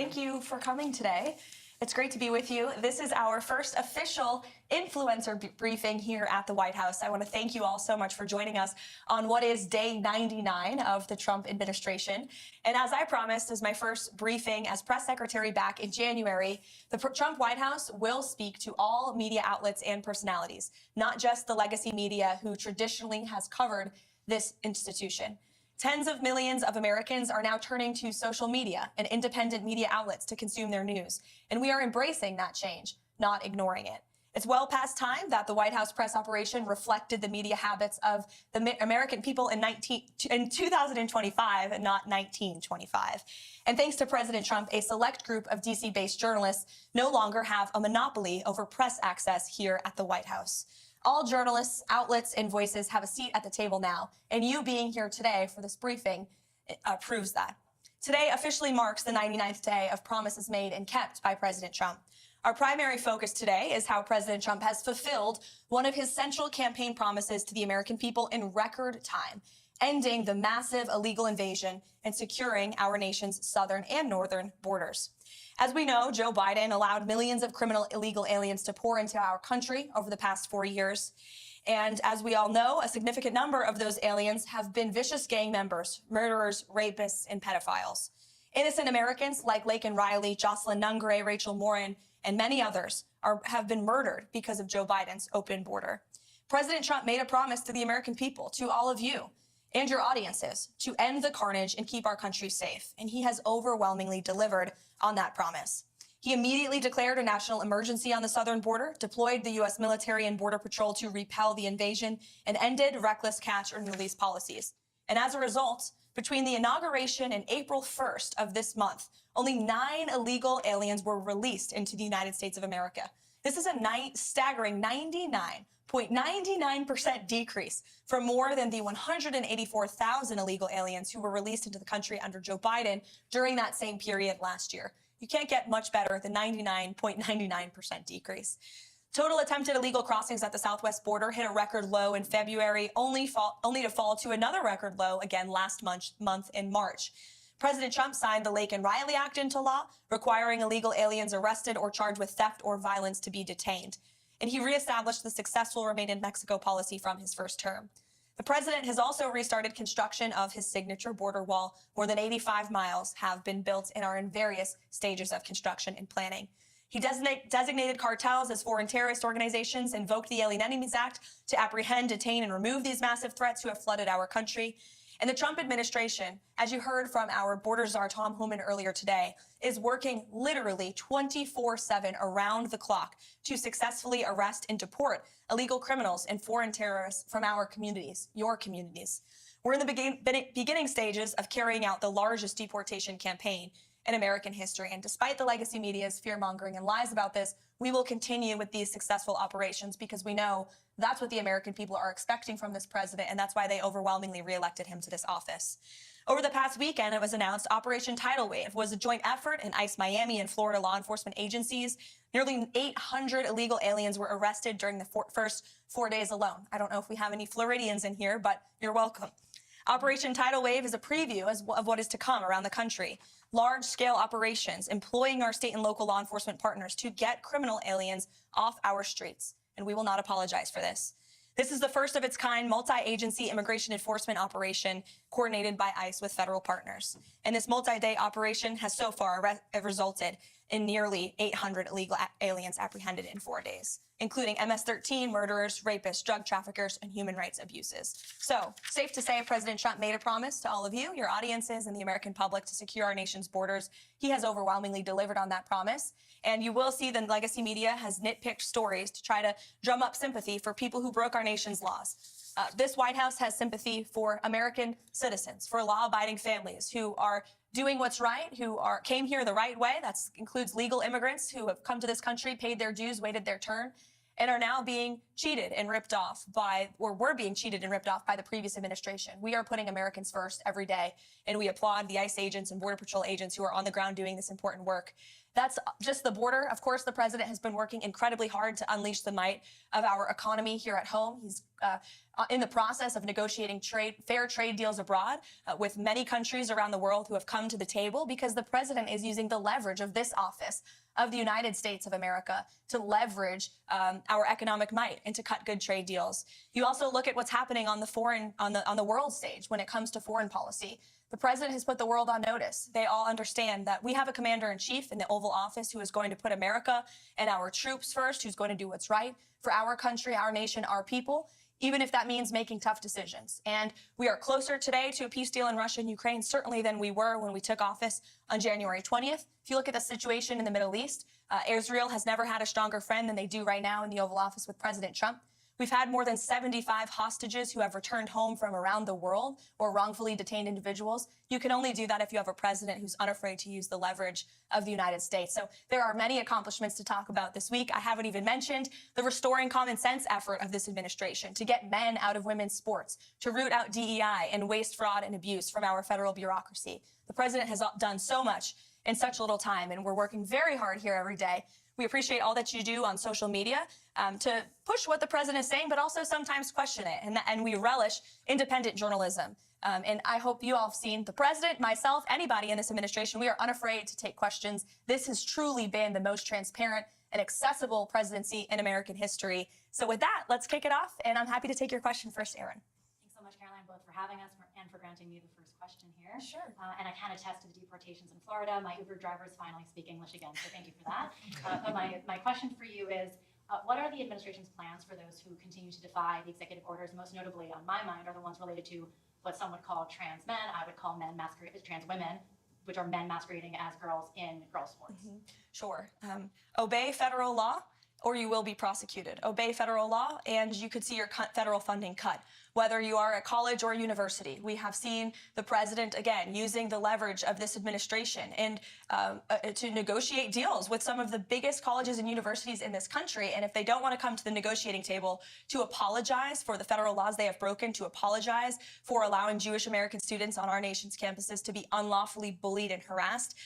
Thank you for coming today. It's great to be with you. This is our first official influencer briefing here at the White House. I want to thank you all so much for joining us on what is day 99 of the Trump administration. And as I promised, as my first briefing as press secretary back in January, the Trump White House will speak to all media outlets and personalities, not just the legacy media who traditionally has covered this institution. Tens of millions of Americans are now turning to social media and independent media outlets to consume their news, and we are embracing that change, not ignoring it. It's well past time that the White House press operation reflected the media habits of the American people in 2025 and not 1925. And thanks to President Trump, a select group of DC-based journalists no longer have a monopoly over press access here at the White House. All journalists, outlets, and voices have a seat at the table now, and you being here today for this briefing proves that. Today officially marks the 99th day of promises made and kept by President Trump. Our primary focus today is how President Trump has fulfilled one of his central campaign promises to the American people in record time, ending the massive illegal invasion and securing our nation's southern and northern borders. As we know, Joe Biden allowed millions of criminal illegal aliens to pour into our country over the past 4 years. And as we all know, a significant number of those aliens have been vicious gang members, murderers, rapists, and pedophiles. Innocent Americans like Laken Riley, Jocelyn Nungray, Rachel Morin, and many others have been murdered because of Joe Biden's open border. President Trump made a promise to the American people, to all of you and your audiences, to end the carnage and keep our country safe. And he has overwhelmingly delivered on that promise. He immediately declared a national emergency on the southern border, deployed the U.S. military and border patrol to repel the invasion, and ended reckless catch and release policies. And as a result, between the inauguration and April 1st of this month, only 9 illegal aliens were released into the United States of America. This is a staggering 99.99% decrease from more than the 184,000 illegal aliens who were released into the country under Joe Biden during that same period last year. You can't get much better than 99.99% decrease. Total attempted illegal crossings at the southwest border hit a record low in February, only to fall to another record low again last month in March. President Trump signed the Laken Riley Act into law, requiring illegal aliens arrested or charged with theft or violence to be detained. And he reestablished the successful Remain in Mexico policy from his first term. The president has also restarted construction of his signature border wall. More than 85 miles have been built and are in various stages of construction and planning. He designated cartels as foreign terrorist organizations, invoked the Alien Enemies Act to apprehend, detain, and remove these massive threats who have flooded our country. And the Trump administration, as you heard from our border czar, Tom Homan, earlier today, is working literally 24/7 around the clock to successfully arrest and deport illegal criminals and foreign terrorists from our communities, your communities. We're in the beginning stages of carrying out the largest deportation campaign in American history. And despite the legacy media's fear-mongering and lies about this, we will continue with these successful operations because we know that's what the American people are expecting from this president, and that's why they overwhelmingly reelected him to this office. Over the past weekend, it was announced Operation Tidal Wave was a joint effort in ICE Miami and Florida law enforcement agencies. Nearly 800 illegal aliens were arrested during the first 4 days alone. I don't know if we have any Floridians in here, but you're welcome. Operation Tidal Wave is a preview of what is to come around the country. Large-scale operations employing our state and local law enforcement partners to get criminal aliens off our streets. And we will not apologize for this. This is the first of its kind multi-agency immigration enforcement operation coordinated by ICE with federal partners. And this multi-day operation has so far resulted in nearly 800 illegal aliens apprehended in 4 days, including MS-13 murderers, rapists, drug traffickers, and human rights abuses. So, safe to say President Trump made a promise to all of you, your audiences, and the American public to secure our nation's borders. He has overwhelmingly delivered on that promise. And you will see the legacy media has nitpicked stories to try to drum up sympathy for people who broke our nation's laws. This White House has sympathy for American citizens, for law-abiding families who are doing what's right, who came here the right way. That includes legal immigrants who have come to this country, paid their dues, waited their turn. and are now being cheated and ripped off by, or were being cheated and ripped off by the previous administration. We are putting Americans first every day, and we applaud the ICE agents and Border Patrol agents who are on the ground doing this important work. That's just the border. Of course, the president has been working incredibly hard to unleash the might of our economy here at home. He's in the process of negotiating fair trade deals abroad with many countries around the world who have come to the table because the president is using the leverage of this office of the United States of America to leverage our economic might and to cut good trade deals. You also look at what's happening on the world stage when it comes to foreign policy. The president has put the world on notice. They all understand that we have a commander-in-chief in the Oval Office who is going to put America and our troops first, who's going to do what's right for our country, our nation, our people, even if that means making tough decisions. And we are closer today to a peace deal in Russia and Ukraine, certainly than we were when we took office on January 20th. If you look at the situation in the Middle East, Israel has never had a stronger friend than they do right now in the Oval Office with President Trump. We've had more than 75 hostages who have returned home from around the world, or wrongfully detained individuals. You can only do that if you have a president who's unafraid to use the leverage of the United States. So there are many accomplishments to talk about this week. I haven't even mentioned the restoring common sense effort of this administration to get men out of women's sports, to root out DEI and waste, fraud, and abuse from our federal bureaucracy. The president has done so much in such little time, and we're working very hard here every day. We appreciate all that you do on social media to push what the president is saying, but also sometimes question it. And we relish independent journalism. And I hope you all have seen the president, myself, anybody in this administration. We are unafraid to take questions. This has truly been the most transparent and accessible presidency in American history. So with that, let's kick it off. And I'm happy to take your question first, Aaron. Thanks so much, Karoline, both for having us and for granting me the first question here. Sure. And I can attest to the deportations in Florida. My Uber drivers finally speak English again, so thank you for that. But my question for you is, what are the administration's plans for those who continue to defy the executive orders? Most notably, on my mind, are the ones related to what some would call trans men. I would call men masquerading as trans women, which are men masquerading as girls in girls' sports. Mm-hmm. Sure. Obey federal law, or you will be prosecuted. Obey federal law, and you could see your federal funding cut. Whether you are at college or university, we have seen the president, again, using the leverage of this administration and to negotiate deals with some of the biggest colleges and universities in this country. And if they don't want to come to the negotiating table to apologize for the federal laws they have broken, to apologize for allowing Jewish American students on our nation's campuses to be unlawfully bullied and harassed,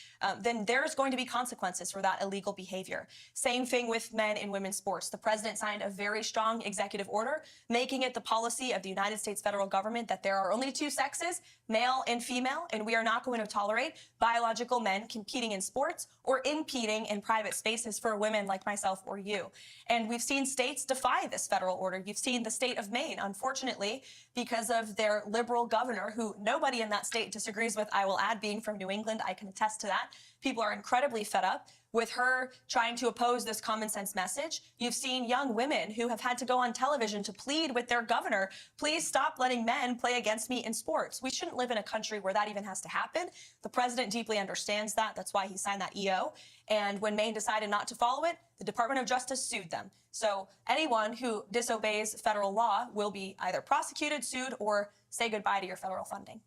then there's going to be consequences for that illegal behavior. Same thing with men in women's sports. The president signed a very strong executive order, making it the policy of the United States federal government that there are only two sexes, male and female, and we are not going to tolerate biological men competing in sports or impeding in private spaces for women like myself or you. And we've seen states defy this federal order. You've seen the state of Maine, unfortunately, because of their liberal governor, who nobody in that state disagrees with. I will add, being from New England, I can attest to that. People are incredibly fed up with her trying to oppose this common sense message. You've seen young women who have had to go on television to plead with their governor, please stop letting men play against me in sports. We shouldn't live in a country where that even has to happen. The president deeply understands that. That's why he signed that EO. And when Maine decided not to follow it, the Department of Justice sued them. So anyone who disobeys federal law will be either prosecuted, sued, or say goodbye to your federal funding.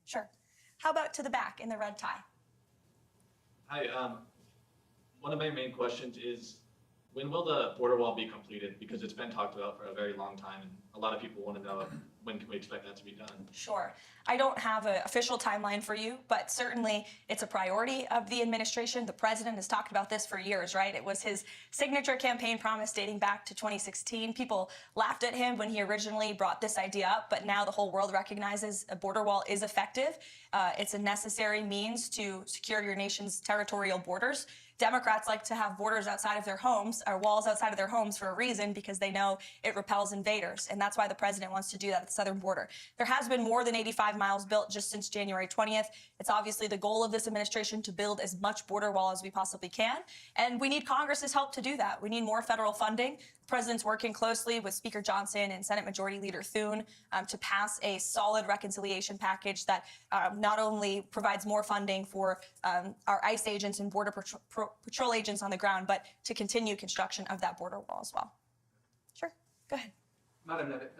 Sure. How about to the back in the red tie? Hi, one of my main questions is, when will the border wall be completed? Because it's been talked about for a very long time, and a lot of people want to know, when can we expect that to be done? Sure. I don't have an official timeline for you, but certainly it's a priority of the administration. The president has talked about this for years, right? It was his signature campaign promise dating back to 2016. People laughed at him when he originally brought this idea up, but now the whole world recognizes a border wall is effective. It's a necessary means to secure your nation's territorial borders. Democrats like to have borders outside of their homes, or walls outside of their homes, for a reason, because they know it repels invaders. And that's why the president wants to do that at the southern border. There has been more than 85 miles built just since January 20th. It's obviously the goal of this administration to build as much border wall as we possibly can. And we need Congress's help to do that. We need more federal funding. The president's working closely with Speaker Johnson and Senate Majority Leader Thune to pass a solid reconciliation package that not only provides more funding for our ICE agents and Border Patrol agents on the ground, but to continue construction of that border wall as well. Sure, go ahead. Madam Leavitt,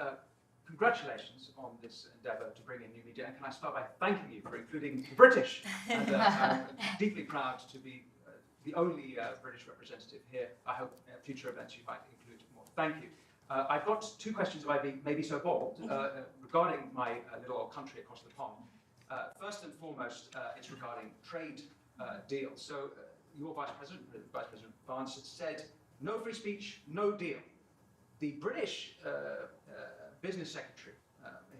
congratulations on this endeavour to bring in new media. And can I start by thanking you for including the British? And I'm deeply proud to be the only British representative here. I hope future events you might include more Thank you. I've got two questions, if I may be so bold, regarding my little country across the pond. First and foremost, it's regarding trade deals. So your Vice President Vance, has said, no free speech, no deal. The British Business Secretary,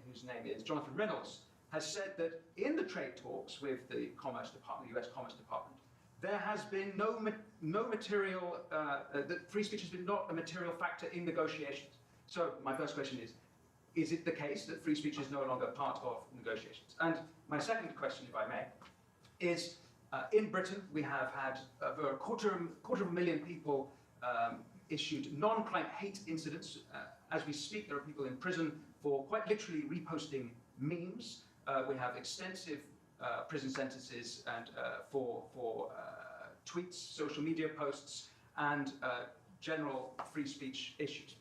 whose name is Jonathan Reynolds, has said that in the trade talks with the Commerce Department, the US Commerce Department, there has been no material, that free speech has been not a material factor in negotiations. So my first question is it the case that free speech is no longer part of negotiations? And my second question, if I may, is in Britain, we have had over a quarter of a million people issued non-crime hate incidents. As we speak, there are people in prison for quite literally reposting memes. We have extensive prison sentences and for tweets, social media posts, and general free speech issues.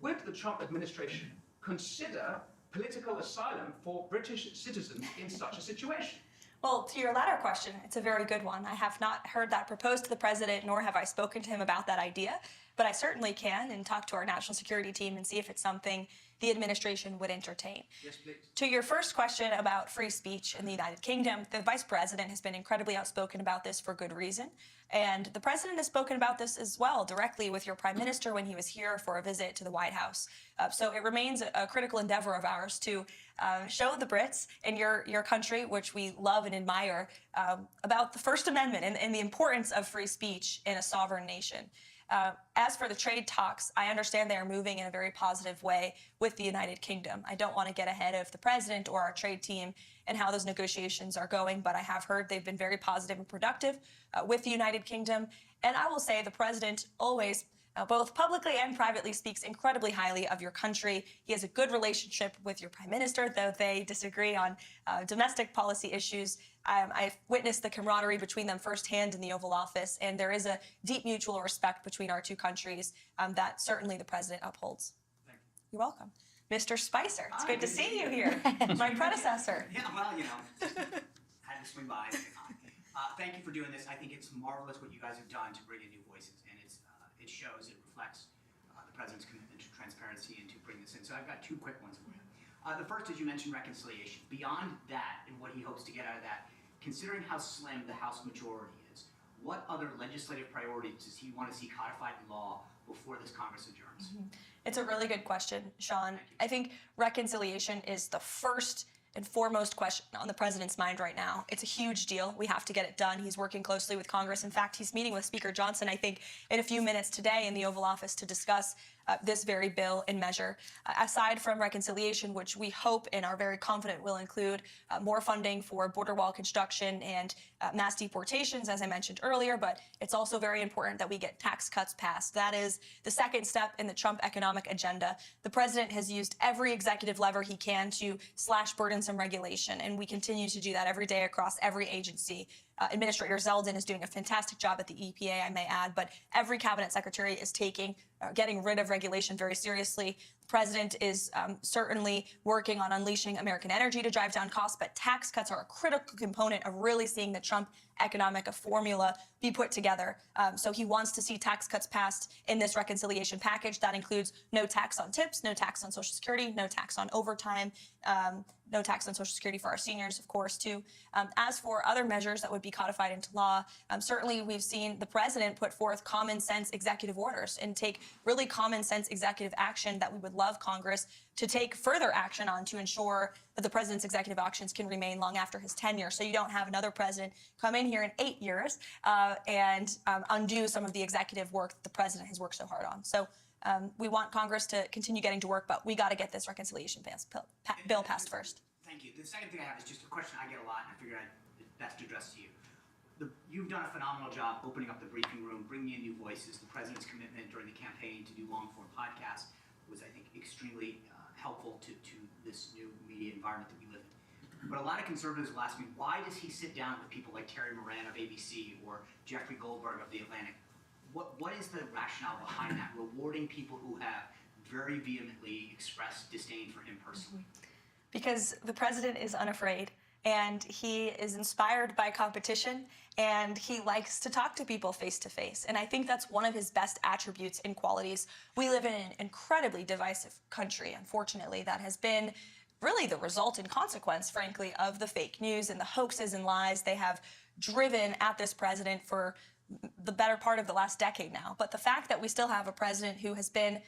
Would the Trump administration consider political asylum for British citizens in such a situation? Well, to your latter question, it's a very good one. I have not heard that proposed to the president, nor have I spoken to him about that idea, but I certainly can and talk to our national security team and see if it's something the administration would entertain. Yes, please. To your first question about free speech in the United Kingdom, the vice president has been incredibly outspoken about this for good reason. And the president has spoken about this as well directly with your prime minister when he was here for a visit to the White House. So it remains a critical endeavor of ours to show the Brits and your country, which we love and admire, about the First Amendment and the importance of free speech in a sovereign nation. As for the trade talks, I understand they are moving in a very positive way with the United Kingdom. I don't want to get ahead of the president or our trade team and how those negotiations are going, but I have heard they've been very positive and productive with the United Kingdom. And I will say the president always, both publicly and privately, speaks incredibly highly of your country. He has a good relationship with your prime minister, though they disagree on domestic policy issues. I've witnessed the camaraderie between them firsthand in the Oval Office, and there is a deep mutual respect between our two countries that certainly the president upholds. Thank you. You're welcome. Mr. Spicer, it's Hi, good to good to see see you you. here. My predecessor. Yeah, well, had to swing by. Thank you for doing this. I think it's marvelous what you guys have done to bring in new voices, and it shows, it reflects the president's commitment to transparency and to bring this in. So I've got two quick ones for you. The first is you mentioned reconciliation. Beyond that and what he hopes to get out of that, considering how slim the House majority is, what other legislative priorities does he want to see codified in law before this Congress adjourns? It's a really good question, Sean. I think reconciliation is the first and foremost question on the president's mind right now. It's a huge deal. We have to get it done. He's working closely with Congress. In fact, he's meeting with Speaker Johnson, I think, in a few minutes today in the Oval Office to discuss this very bill and measure. Aside from reconciliation, which we hope and are very confident will include more funding for border wall construction and mass deportations, as I mentioned earlier, but it's also very important that we get tax cuts passed. That is the second step in the Trump economic agenda. The president has used every executive lever he can to slash burdensome regulation, and we continue to do that every day across every agency. Administrator Zeldin is doing a fantastic job at the EPA, I may add, but every cabinet secretary is getting rid of regulation very seriously. The president is certainly working on unleashing American energy to drive down costs, but tax cuts are a critical component of really seeing the Trump economic formula be put together. So he wants to see tax cuts passed in this reconciliation package. That includes no tax on tips, no tax on Social Security, no tax on overtime, no tax on Social Security for our seniors, of course, too. As for other measures that would be codified into law, certainly we've seen the president put forth common sense executive orders and take really common sense executive action that we would love Congress to take further action on to ensure that the president's executive actions can remain long after his tenure. So you don't have another president come in here in 8 years and undo some of the executive work that the president has worked so hard on. So we want Congress to continue getting to work, but we got to get this reconciliation bill passed first. Thank you. The second thing I have is just a question I get a lot, and I figured I'd best address to you. You've done a phenomenal job opening up the briefing room, bringing in new voices. The president's commitment during the campaign to do long-form podcasts was, I think, extremely helpful to this new media environment that we live in. But a lot of conservatives will ask me, why does he sit down with people like Terry Moran of ABC or Jeffrey Goldberg of The Atlantic? What is the rationale behind that, rewarding people who have very vehemently expressed disdain for him personally? Because the president is unafraid and he is inspired by competition, and he likes to talk to people face to face. And I think that's one of his best attributes and qualities. We live in an incredibly divisive country, unfortunately, that has been really the result and consequence, frankly, of the fake news and the hoaxes and lies they have driven at this president for the better part of the last decade now. But the fact that we still have a president who has been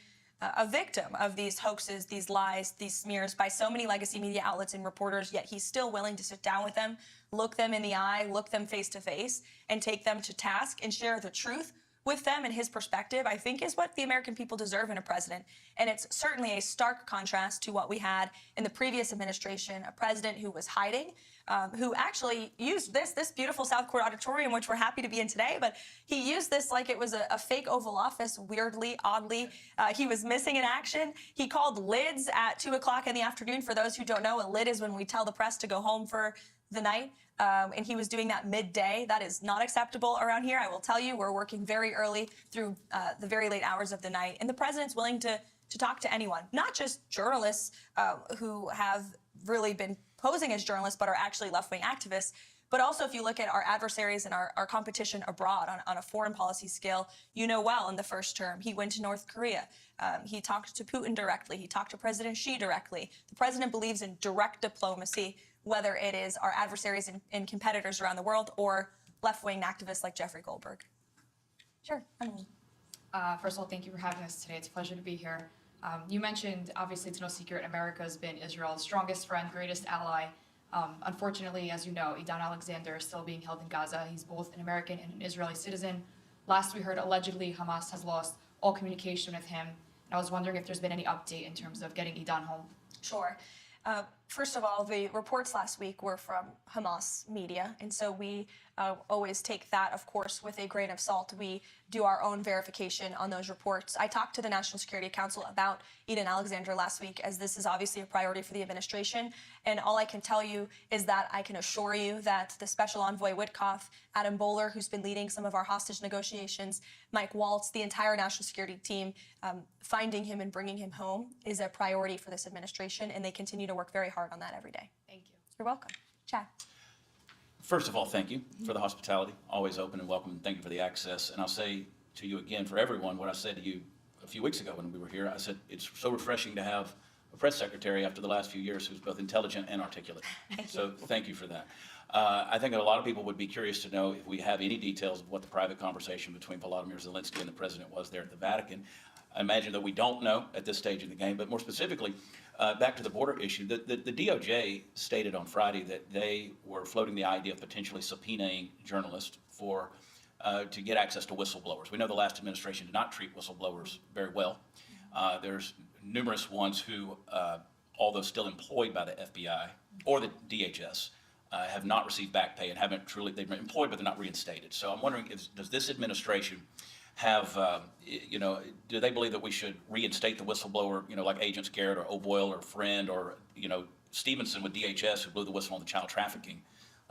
a victim of these hoaxes, these lies, these smears by so many legacy media outlets and reporters, yet he's still willing to sit down with them, look them in the eye, look them face to face, and take them to task and share the truth with them and his perspective, I think is what the American people deserve in a president. And it's certainly a stark contrast to what we had in the previous administration, a president who was hiding, who actually used this beautiful South Court auditorium, which we're happy to be in today, but he used this like it was a fake Oval Office, weirdly, oddly. He was missing in action. He called lids at 2 o'clock in the afternoon. For those who don't know, a lid is when we tell the press to go home for the night. And he was doing that midday. That is not acceptable around here. I will tell you, we're working very early through the very late hours of the night. And the president's willing to talk to anyone, not just journalists who have really been posing as journalists but are actually left-wing activists, but also if you look at our adversaries and our competition abroad on a foreign policy scale, you know well in the first term, he went to North Korea. He talked to Putin directly. He talked to President Xi directly. The president believes in direct diplomacy, whether it is our adversaries and competitors around the world or left-wing activists like Jeffrey Goldberg. Sure. First of all, thank you for having us today. It's a pleasure to be here. You mentioned, obviously, it's no secret, America has been Israel's strongest friend, greatest ally. Unfortunately, as you know, Idan Alexander is still being held in Gaza. He's both an American and an Israeli citizen. Last we heard, allegedly, Hamas has lost all communication with him. And I was wondering if there's been any update in terms of getting Idan home. Sure. First of all, the reports last week were from Hamas media, and so we always take that, of course, with a grain of salt. We do our own verification on those reports. I talked to the National Security Council about Idan Alexander last week, as this is obviously a priority for the administration, and all I can tell you is that I can assure you that the Special Envoy Witkoff, Adam Bowler, who's been leading some of our hostage negotiations, Mike Waltz, the entire national security team, finding him and bringing him home is a priority for this administration, and they continue to work very hard on that every day. Thank you. You're welcome. Chad. First of all, thank you for the hospitality. Always open and welcome. Thank you for the access. And I'll say to you again, for everyone, what I said to you a few weeks ago when we were here. I said it's so refreshing to have a press secretary after the last few years who's both intelligent and articulate. So thank you for that. I think that a lot of people would be curious to know if we have any details of what the private conversation between Volodymyr Zelensky and the president was there at the Vatican. I imagine that we don't know at this stage in the game, but more specifically, back to the border issue, the DOJ stated on Friday that they were floating the idea of potentially subpoenaing journalists to get access to whistleblowers. We know the last administration did not treat whistleblowers very well. There's numerous ones who, although still employed by the FBI or the DHS, have not received back pay and they've been employed but they're not reinstated. So I'm wondering, does this administration have, do they believe that we should reinstate the whistleblower, like Agents Garrett or O'Boyle or Friend or, Stevenson with DHS who blew the whistle on the child trafficking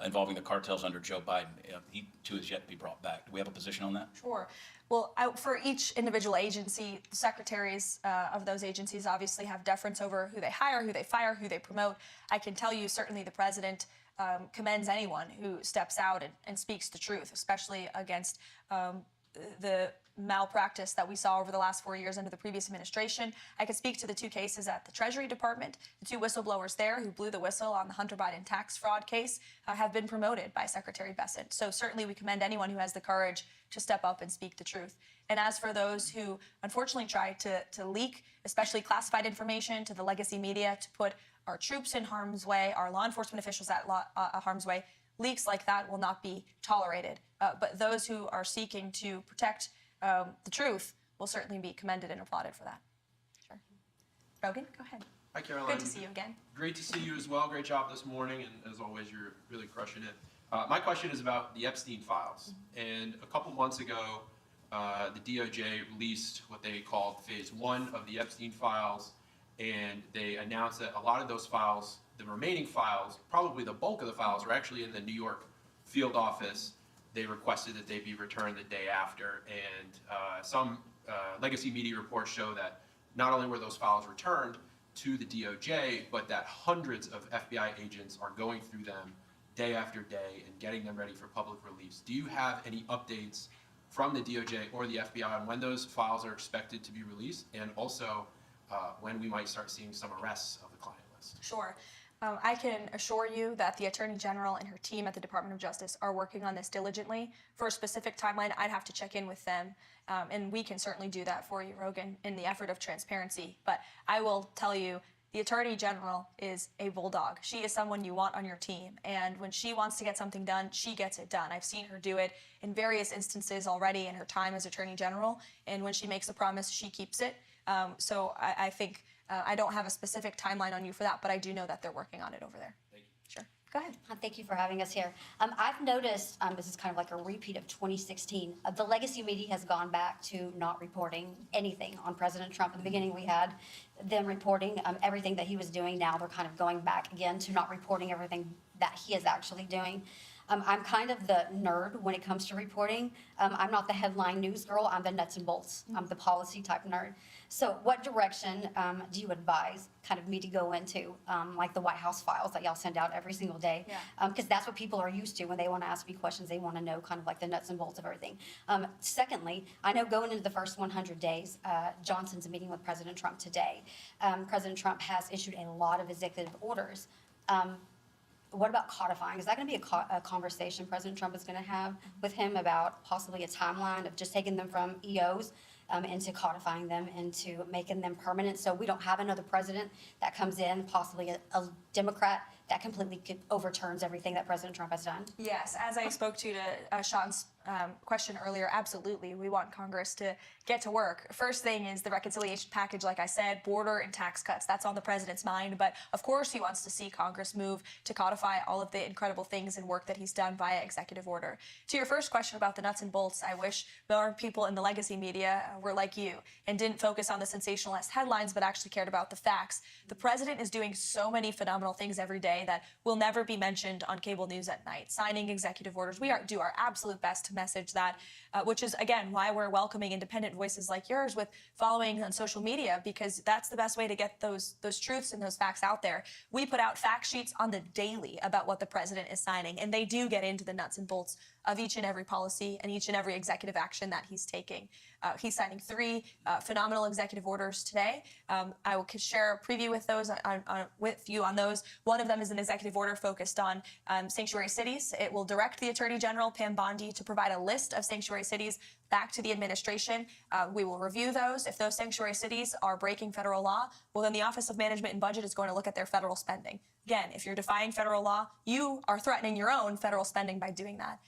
involving the cartels under Joe Biden? He too is yet to be brought back. Do we have a position on that? Sure. Well, for each individual agency, the secretaries of those agencies obviously have deference over who they hire, who they fire, who they promote. I can tell you certainly the president commends anyone who steps out and speaks the truth, especially against the malpractice that we saw over the last 4 years under the previous administration. I could speak to the two cases at the Treasury Department. The two whistleblowers there who blew the whistle on the Hunter Biden tax fraud case have been promoted by Secretary Bessent. So certainly we commend anyone who has the courage to step up and speak the truth. And as for those who unfortunately try to leak, especially classified information to the legacy media to put our troops in harm's way, our law enforcement officials at harm's way, leaks like that will not be tolerated. But those who are seeking to protect the truth will certainly be commended and applauded for that. Sure. Rogan, go ahead. Hi, Karoline. Good to see you again. Great to see you as well. Great job this morning, and as always, you're really crushing it. My question is about the Epstein files. And a couple months ago, the DOJ released what they called phase 1 of the Epstein files, and they announced that a lot of those files, the remaining files, probably the bulk of the files, are actually in the New York field office. They requested that they be returned the day after, and some legacy media reports show that not only were those files returned, to the DOJ, but that hundreds of FBI agents are going through them day after day and getting them ready for public release. Do you have any updates from the DOJ or the FBI on when those files are expected to be released, and also when we might start seeing some arrests of the client list? Sure. I can assure you that the Attorney General and her team at the Department of Justice are working on this diligently. For a specific timeline, I'd have to check in with them, and we can certainly do that for you, Rogan, in the effort of transparency. But I will tell you, the Attorney General is a bulldog. She is someone you want on your team, and when she wants to get something done, she gets it done. I've seen her do it in various instances already in her time as Attorney General, and when she makes a promise, she keeps it. So I think I don't have a specific timeline on you for that, but I do know that they're working on it over there. Thank you. Sure. Go ahead. Thank you for having us here. I've noticed, this is kind of like a repeat of 2016, the legacy media has gone back to not reporting anything on President Trump. In the beginning, we had them reporting everything that he was doing. Now they're kind of going back again to not reporting everything that he is actually doing. I'm kind of the nerd when it comes to reporting. I'm not the headline news girl. I'm the nuts and bolts. I'm the policy type nerd. So what direction do you advise kind of me to go into, like the White House files that y'all send out every single day? Because that's what people are used to when they want to ask me questions. They want to know kind of like the nuts and bolts of everything. Secondly, I know going into the first 100 days, Johnson's meeting with President Trump today. President Trump has issued a lot of executive orders. What about codifying? Is that going to be a conversation President Trump is going to have with him about possibly a timeline of just taking them from EOs into codifying them, into making them permanent, so we don't have another president that comes in, possibly a Democrat, that completely overturns everything that President Trump has done? Yes, as I spoke to Sean's question earlier, absolutely. We want Congress to get to work. First thing is the reconciliation package, like I said, border and tax cuts. That's on the president's mind. But of course, he wants to see Congress move to codify all of the incredible things and work that he's done via executive order. To your first question about the nuts and bolts, I wish more people in the legacy media were like you and didn't focus on the sensationalist headlines, but actually cared about the facts. The president is doing so many phenomenal things every day that will never be mentioned on cable news at night. Signing executive orders. We do our absolute best to message that, which is, again, why we're welcoming independent voices like yours with following on social media, because that's the best way to get those truths and those facts out there. We put out fact sheets on the daily about what the president is signing, and they do get into the nuts and bolts of each and every policy and each and every executive action that he's taking. He's signing 3 phenomenal executive orders today. I will share a preview with those with you on those. One of them is an executive order focused on sanctuary cities. It will direct the Attorney General, Pam Bondi, to provide a list of sanctuary cities back to the administration. We will review those. If those sanctuary cities are breaking federal law, well, then the Office of Management and Budget is going to look at their federal spending. Again, if you're defying federal law, you are threatening your own federal spending by doing that.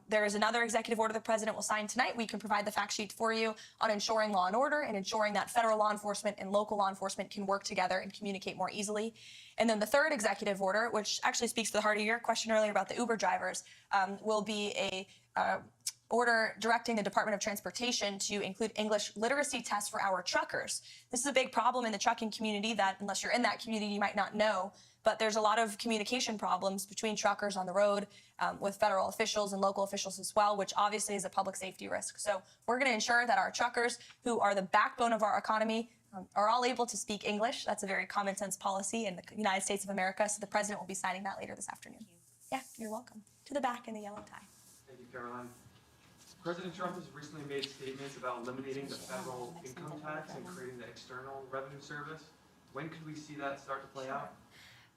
There is another executive order the president will sign tonight. We can provide the fact sheet for you on ensuring law and order and ensuring that federal law enforcement and local law enforcement can work together and communicate more easily. And then the third executive order, which actually speaks to the heart of your question earlier about the Uber drivers, will be a order directing the Department of Transportation to include English literacy tests for our truckers. This is a big problem in the trucking community that, unless you're in that community, you might not know. But there's a lot of communication problems between truckers on the road with federal officials and local officials as well, which obviously is a public safety risk. So we're going to ensure that our truckers, who are the backbone of our economy, are all able to speak English. That's a very common sense policy in the United States of America. So the president will be signing that later this afternoon. Yeah, you're welcome. To the back in the yellow tie. Thank you, Caroline. President Trump has recently made statements about eliminating the federal income tax and creating the External Revenue Service. When could we see that start to play out?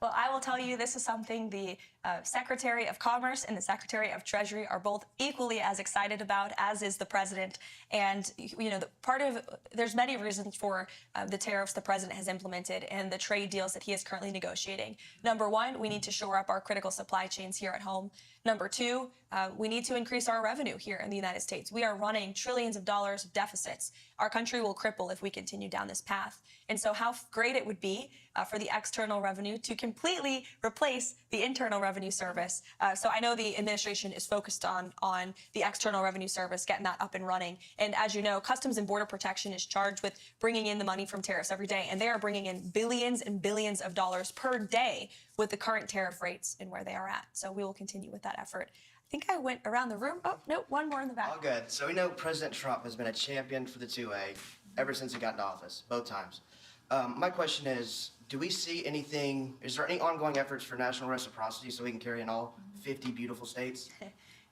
Well, I will tell you, this is something the Secretary of Commerce and the Secretary of Treasury are both equally as excited about, as is the president. And, you know, there's many reasons for the tariffs the president has implemented and the trade deals that he is currently negotiating. Number one, we need to shore up our critical supply chains here at home. Number two, we need to increase our revenue here in the United States. We are running trillions of dollars of deficits. Our country will cripple if we continue down this path. And so how great it would be for the external revenue to completely replace the Internal Revenue Service. So I know the administration is focused on the External Revenue Service, getting that up and running. And as you know, Customs and Border Protection is charged with bringing in the money from tariffs every day. And they are bringing in billions and billions of dollars per day with the current tariff rates and where they are at. So we will continue with that effort. I think I went around the room. Oh, no, one more in the back. All good. So we know President Trump has been a champion for the 2A ever since he got into office, both times. My question is, do we see anything, is there any ongoing efforts for national reciprocity so we can carry in all 50 beautiful states?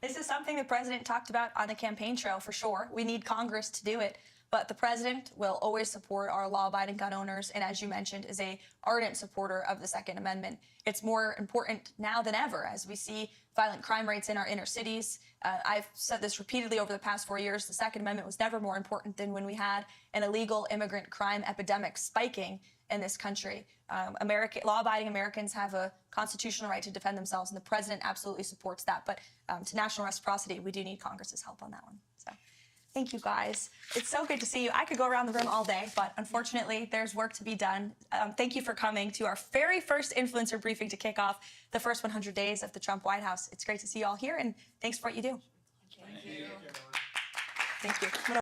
This is something the president talked about on the campaign trail for sure. We need Congress to do it. But the president will always support our law-abiding gun owners, and as you mentioned, is a ardent supporter of the Second Amendment. It's more important now than ever as we see violent crime rates in our inner cities. I've said this repeatedly over the past 4 years. The Second Amendment was never more important than when we had an illegal immigrant crime epidemic spiking in this country. Law-abiding Americans have a constitutional right to defend themselves, and the president absolutely supports that. But to national reciprocity, we do need Congress's help on that one. So. Thank you, guys. It's so good to see you. I could go around the room all day, but unfortunately, there's work to be done. Thank you for coming to our very first influencer briefing to kick off the first 100 days of the Trump White House. It's great to see you all here, and thanks for what you do. Thank you. Thank you.